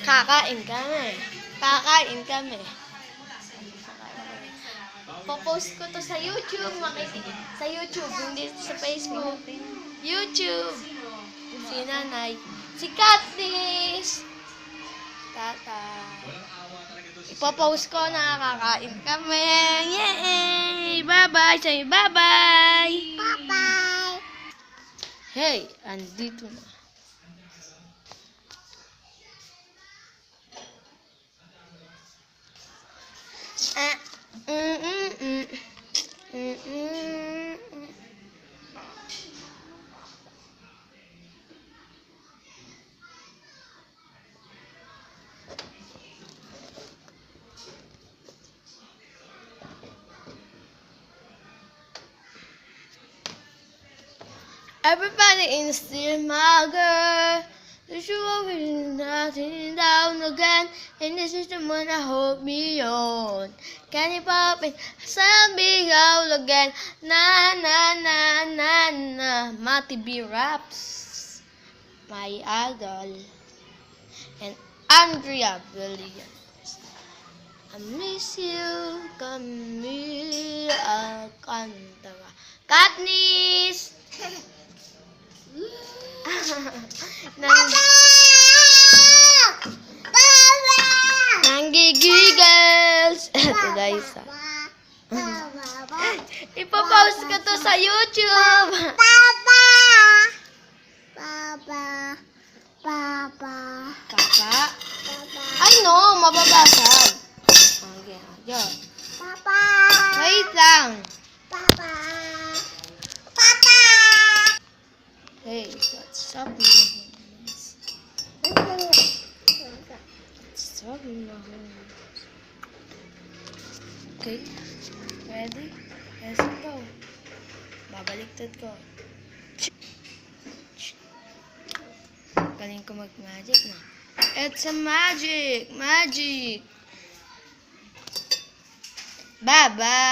Kakain kami. Kakain kami. Popost ko to sa YouTube. Sa YouTube, hindi sa Facebook. YouTube. Si nanay. Si Katniss. Tata. Ipopost ko na kakain kami. Yay! Bye-bye! Say bye-bye! Bye-bye. Hey, andito na. Everybody in still my girl. The show will nothing down again. And this is the one I hope me on. Can you pop it? Something out again. Na na na na na. Mati B Raps. My idol. And Andrea Williams. I miss you, Camila Alcantara. Katniss! Nanggigigils. Ito na isa. Ipopost ko to sa YouTube. Papa. Kaka? Ay no, mababasag. Okay, yun. Papa. Wait lang. Papa. Hey, what's up, Mahomes? What's up, Mahomes? Okay, ready? Let's go. Babaliktad ko. Galing ko mag-magic na. It's a magic! Magic! Bye-bye!